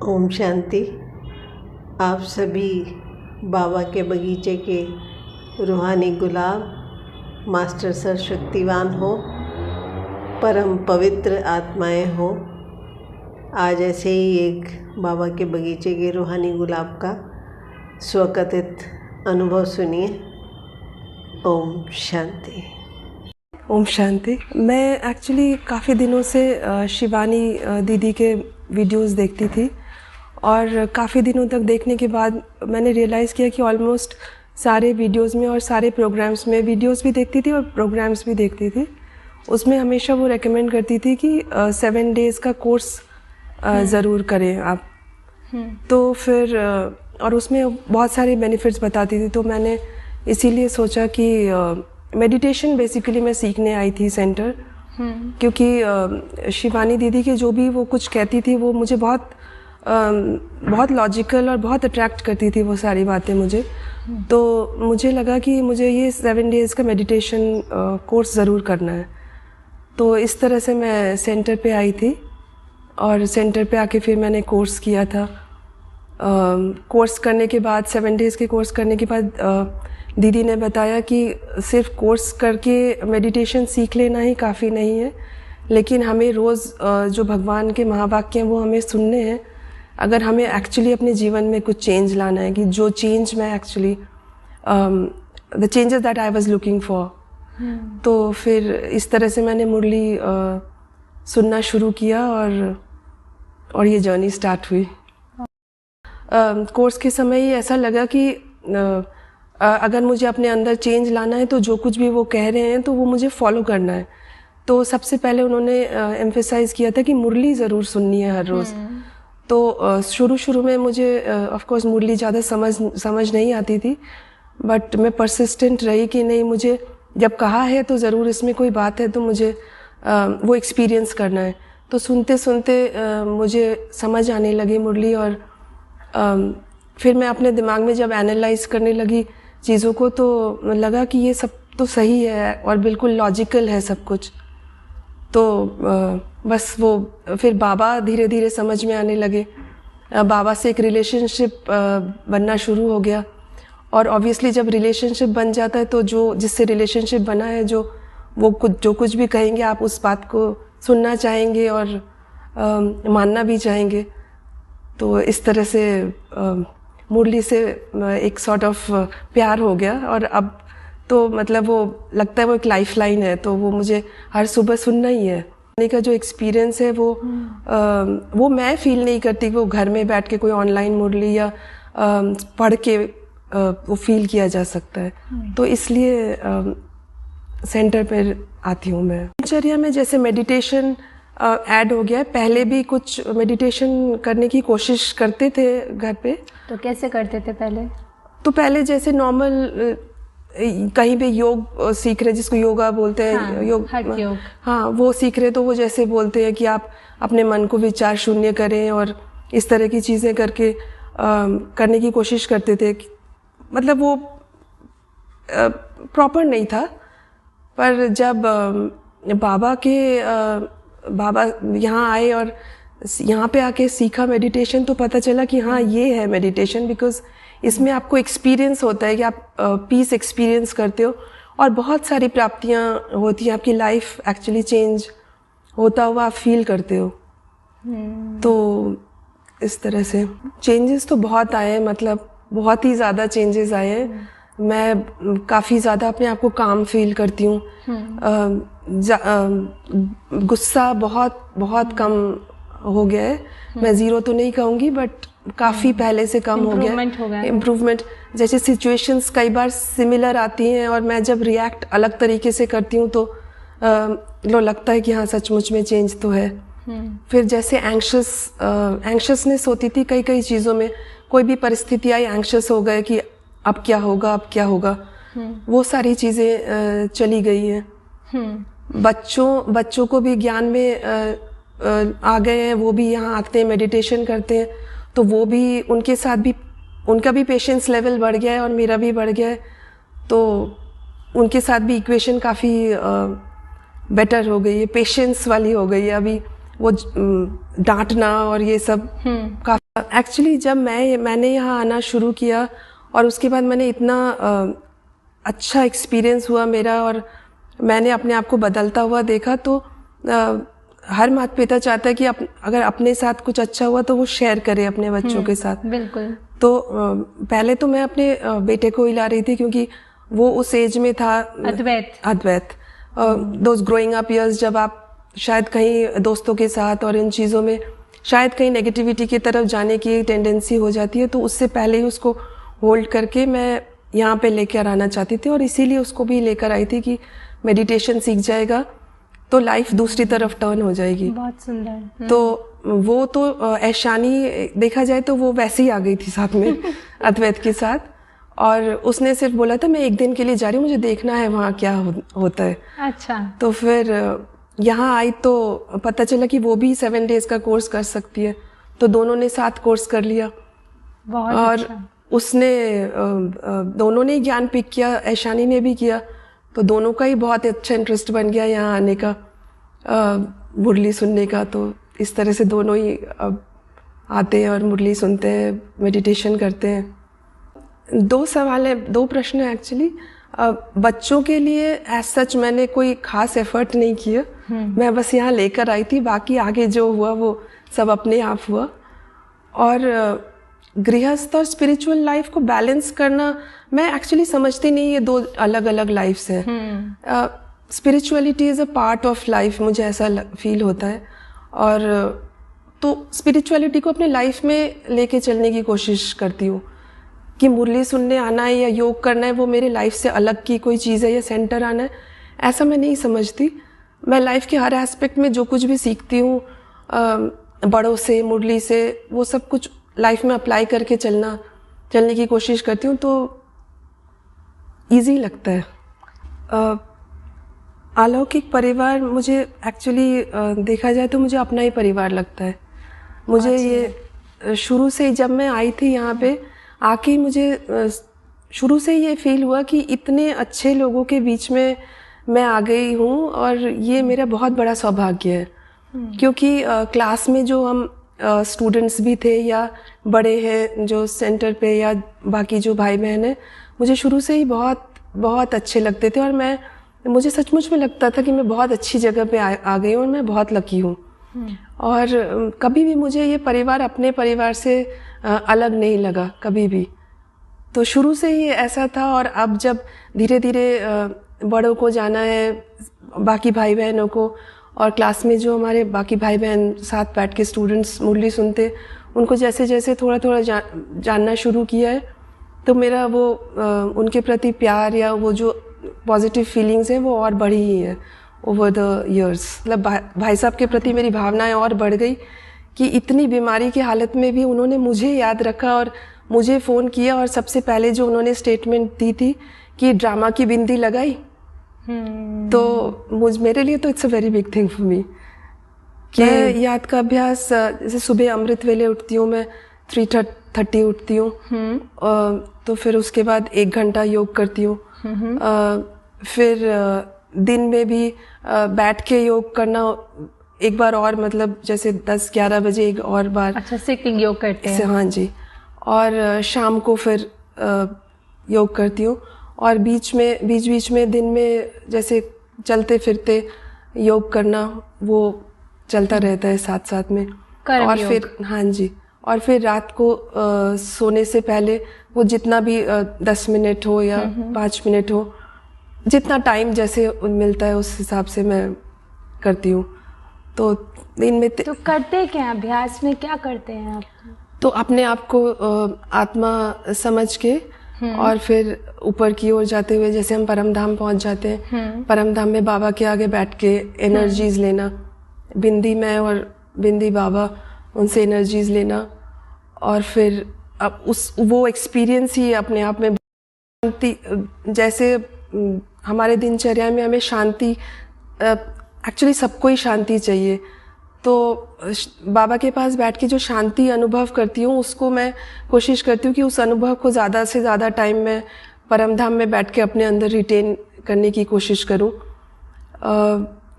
ओम शांति। आप सभी बाबा के बगीचे के रूहानी गुलाब, मास्टर सर्वशक्तिवान हो, परम पवित्र आत्माएं हो। आज ऐसे ही एक बाबा के बगीचे के रूहानी गुलाब का स्वकथित अनुभव सुनिए। ओम शांति। ओम शांति। मैं एक्चुअली काफ़ी दिनों से शिवानी दीदी के वीडियोस देखती थी और काफ़ी दिनों तक देखने के बाद मैंने रियलाइज़ किया कि ऑलमोस्ट सारे वीडियोस में और सारे प्रोग्राम्स में, वीडियोस भी देखती थी और प्रोग्राम्स भी देखती थी, उसमें हमेशा वो रेकमेंड करती थी कि 7 डेज़ का कोर्स ज़रूर करें आप। तो फिर और उसमें बहुत सारे बेनिफिट्स बताती थी, तो मैंने इसीलिए सोचा कि मेडिटेशन बेसिकली मैं सीखने आई थी सेंटर, क्योंकि शिवानी दीदी के जो भी वो कुछ कहती थी वो मुझे बहुत लॉजिकल और बहुत अट्रैक्ट करती थी वो सारी बातें मुझे। तो मुझे लगा कि मुझे ये 7 डेज़ का मेडिटेशन कोर्स ज़रूर करना है। तो इस तरह से मैं सेंटर पे आई थी और सेंटर पे आके फिर मैंने कोर्स किया था। कोर्स करने के बाद 7 डेज़ के कोर्स करने के बाद दीदी ने बताया कि सिर्फ कोर्स करके मेडिटेशन सीख लेना ही काफ़ी नहीं है, लेकिन हमें रोज़ जो भगवान के महावाक्य हैं वो हमें सुनने हैं, अगर हमें एक्चुअली अपने जीवन में कुछ चेंज लाना है। कि जो चेंज मैं actually the changes that I was looking for. तो फिर इस तरह से मैंने मुरली सुनना शुरू किया और ये जर्नी स्टार्ट हुई। कोर्स के समय ही ऐसा लगा कि अगर मुझे अपने अंदर चेंज लाना है तो जो कुछ भी वो कह रहे हैं तो वो मुझे फॉलो करना है। तो सबसे पहले उन्होंने एम्फेसाइज़ किया था कि मुरली ज़रूर सुननी है हर रोज़। तो शुरू में मुझे ऑफ कोर्स मुरली ज़्यादा समझ नहीं आती थी, बट मैं परसिस्टेंट रही कि नहीं, मुझे जब कहा है तो ज़रूर इसमें कोई बात है, तो मुझे वो एक्सपीरियंस करना है। तो सुनते सुनते मुझे समझ आने लगी मुरली, और फिर मैं अपने दिमाग में जब एनालाइज करने लगी चीज़ों को तो लगा कि ये सब तो सही है और बिल्कुल लॉजिकल है सब कुछ। तो बस वो फिर बाबा धीरे धीरे समझ में आने लगे। बाबा से एक रिलेशनशिप बनना शुरू हो गया, और ऑब्वियसली जब रिलेशनशिप बन जाता है तो जिससे रिलेशनशिप बना है जो कुछ भी कहेंगे आप उस बात को सुनना चाहेंगे और मानना भी चाहेंगे। तो इस तरह से मुरली से एक सॉर्ट ऑफ प्यार हो गया, और अब तो मतलब वो लगता है वो एक लाइफ लाइन है, तो वो मुझे हर सुबह सुनना ही है। का जो एक्सपीरियंस है वो मैं फील नहीं करती कि वो घर में बैठ के कोई ऑनलाइन मुरली या पढ़ के वो फील किया जा सकता है। तो इसलिए सेंटर पर आती हूँ मैं। दिनचर्या में जैसे मेडिटेशन ऐड हो गया है। पहले भी कुछ मेडिटेशन करने की कोशिश करते थे घर पे। तो कैसे करते थे पहले? तो पहले जैसे नॉर्मल कहीं पे योग सीख रहे, जिसको योगा बोलते हैं। हाँ, योग, हठ योग। हाँ, वो सीख रहे, तो वो जैसे बोलते हैं कि आप अपने मन को विचार शून्य करें और इस तरह की चीज़ें करके करने की कोशिश करते थे। मतलब वो प्रॉपर नहीं था। पर जब बाबा यहाँ आए और यहाँ पे आके सीखा मेडिटेशन, तो पता चला कि हाँ, ये है मेडिटेशन। बिकॉज इसमें आपको एक्सपीरियंस होता है कि आप पीस एक्सपीरियंस करते हो और बहुत सारी प्राप्तियाँ होती हैं। आपकी लाइफ एक्चुअली चेंज होता हुआ आप फील करते हो। तो इस तरह से चेंजेस तो बहुत आए हैं, मतलब बहुत ही ज़्यादा चेंजेस आए हैं। मैं काफ़ी ज़्यादा अपने आप को काम फील करती हूँ। गुस्सा बहुत कम हो गया है। मैं ज़ीरो तो नहीं कहूँगी, बट काफ़ी पहले से कम हो गया। इम्प्रूवमेंट। जैसे सिचुएशंस कई बार सिमिलर आती हैं और मैं जब रिएक्ट अलग तरीके से करती हूँ तो लगता है कि हाँ, सचमुच में चेंज तो है। फिर जैसे एंक्शसनेस होती थी कई चीज़ों में, कोई भी परिस्थिति आई, एंक्शस हो गए कि अब क्या होगा। वो सारी चीज़ें चली गई हैं। बच्चों को भी ज्ञान में आ गए हैं, वो भी यहाँ आते हैं, मेडिटेशन करते हैं, तो वो भी उनके साथ भी उनका भी पेशेंस लेवल बढ़ गया है और मेरा भी बढ़ गया है। तो उनके साथ भी इक्वेशन काफ़ी बेटर हो गई है, पेशेंस वाली हो गई है। अभी वो डांटना और ये सब काफ़ी एक्चुअली जब मैंने यहाँ आना शुरू किया और उसके बाद मैंने इतना अच्छा एक्सपीरियंस हुआ मेरा और मैंने अपने आप को बदलता हुआ देखा, तो हर माता पिता चाहता है कि अगर अपने साथ कुछ अच्छा हुआ तो वो शेयर करे अपने बच्चों के साथ। बिल्कुल। तो पहले तो मैं अपने बेटे को ही ला रही थी क्योंकि वो उस एज में था, अद्वैत दोज ग्रोइंग अप ईयर्स, जब आप शायद कहीं दोस्तों के साथ और इन चीज़ों में शायद कहीं नेगेटिविटी की तरफ जाने की टेंडेंसी हो जाती है, तो उससे पहले ही उसको होल्ड करके मैं यहाँ पे लेकर आना चाहती थी और इसीलिए उसको भी लेकर आई थी कि मेडिटेशन सीख जाएगा तो लाइफ दूसरी तरफ टर्न हो जाएगी। बहुत सुंदर। तो वो तो ऐशानी देखा जाए तो वो वैसे ही आ गई थी साथ में अद्वैत के साथ, और उसने सिर्फ बोला था मैं एक दिन के लिए जा रही हूँ, मुझे देखना है वहाँ क्या होता है। अच्छा। तो फिर यहाँ आई तो पता चला कि वो भी 7 डेज का कोर्स कर सकती है, तो दोनों ने साथ कोर्स कर लिया। बहुत और अच्छा। उसने दोनों ने ज्ञान पिक किया, ऐशानी ने भी किया, तो दोनों का ही बहुत अच्छा इंटरेस्ट बन गया यहाँ आने का, मुरली सुनने का। तो इस तरह से दोनों ही अब आते हैं और मुरली सुनते हैं, मेडिटेशन करते हैं। 2 सवाल है, 2 प्रश्न है एक्चुअली। बच्चों के लिए एज सच मैंने कोई खास एफर्ट नहीं किया, मैं बस यहाँ लेकर आई थी, बाकी आगे जो हुआ वो सब अपने आप हुआ। और गृहस्थ और स्पिरिचुअल लाइफ को बैलेंस करना मैं एक्चुअली समझती नहीं, ये 2 अलग अलग लाइफ्स हैं। Spirituality is a part of life, मुझे ऐसा फील होता है। और तो स्पिरिचुअलिटी को अपने लाइफ में लेके चलने की कोशिश करती हूँ कि मुरली सुनने आना है या योग करना है वो मेरे लाइफ से अलग की कोई चीज़ है या सेंटर आना है, ऐसा मैं नहीं समझती। मैं लाइफ के हर एस्पेक्ट में जो कुछ भी सीखती हूँ बड़ों से, मुरली से, वो सब कुछ लाइफ में अप्लाई करके चलने की कोशिश करती हूँ, तो इजी लगता है। अलौकिक परिवार मुझे एक्चुअली देखा जाए तो मुझे अपना ही परिवार लगता है। मुझे ये शुरू से ही, जब मैं आई थी यहाँ पे आके, मुझे शुरू से ही ये फील हुआ कि इतने अच्छे लोगों के बीच में मैं आ गई हूँ और ये मेरा बहुत बड़ा सौभाग्य है। क्योंकि क्लास में जो हम स्टूडेंट्स भी थे या बड़े हैं जो सेंटर पे या बाकी जो भाई बहन हैं, मुझे शुरू से ही बहुत बहुत अच्छे लगते थे और मुझे सचमुच में लगता था कि मैं बहुत अच्छी जगह पे आ गई हूँ और मैं बहुत लकी हूँ। और कभी भी मुझे ये परिवार अपने परिवार से अलग नहीं लगा कभी भी। तो शुरू से ही ऐसा था। और अब जब धीरे धीरे बड़ों को जाना है, बाकी भाई बहनों को, और क्लास में जो हमारे बाकी भाई बहन साथ बैठ के स्टूडेंट्स मुरली सुनते, उनको जैसे जैसे थोड़ा थोड़ा जानना शुरू किया है, तो मेरा वो उनके प्रति प्यार या वो जो पॉजिटिव फीलिंग्स हैं वो और बढ़ी ही है ओवर द ईयर्स। मतलब भाई साहब के प्रति मेरी भावनाएं और बढ़ गई कि इतनी बीमारी की हालत में भी उन्होंने मुझे याद रखा और मुझे फ़ोन किया, और सबसे पहले जो उन्होंने स्टेटमेंट दी थी कि ड्रामा की बिंदी लगाई, तो मेरे लिए तो it's a very big thing for me. मैं याद का अभ्यास, जैसे सुबह अमृत वेले उठती हूँ मैं, 3:30 उठती हूँ, तो फिर उसके बाद 1 घंटा योग करती हूँ। फिर दिन में भी बैठ के योग करना एक बार और, मतलब जैसे 10-11 बजे एक और बार। अच्छा, सिटिंग योग करते हैं? हाँ जी। और शाम को फिर योग करती हूँ, और बीच बीच में दिन में जैसे चलते फिरते योग करना वो चलता रहता है साथ साथ में। और योग। फिर हाँ जी, और फिर रात को सोने से पहले वो जितना भी 10 मिनट हो या 5 मिनट हो, जितना टाइम जैसे मिलता है उस हिसाब से मैं करती हूँ। तो दिन में तो करते क्या, अभ्यास में क्या करते हैं आप? तो अपने आप को आत्मा समझ के और फिर ऊपर की ओर जाते हुए, जैसे हम परम धाम पहुँच जाते हैं, परम धाम में बाबा के आगे बैठ के एनर्जीज लेना, बिंदी मैं और बिंदी बाबा, उनसे एनर्जीज लेना, और फिर अब वो एक्सपीरियंस ही अपने आप में शांति। जैसे हमारे दिनचर्या में हमें शांति, एक्चुअली सबको ही शांति चाहिए, तो बाबा के पास बैठ के जो शांति अनुभव करती हूँ उसको मैं कोशिश करती हूँ कि उस अनुभव को ज़्यादा से ज़्यादा टाइम मैं परम धाम में बैठ के अपने अंदर रिटेन करने की कोशिश करूँ,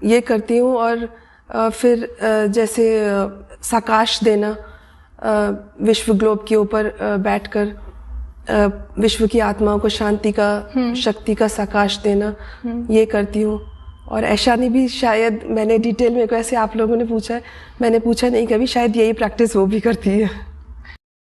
ये करती हूँ। और फिर जैसे साकाश देना, विश्व ग्लोब के ऊपर बैठकर विश्व की आत्माओं को शांति का शक्ति का प्रकाश देना, ये करती हूँ। और ऐशानी भी शायद, मैंने डिटेल में वैसे आप लोगों ने पूछा है, मैंने पूछा नहीं कभी, शायद यही प्रैक्टिस वो भी करती है।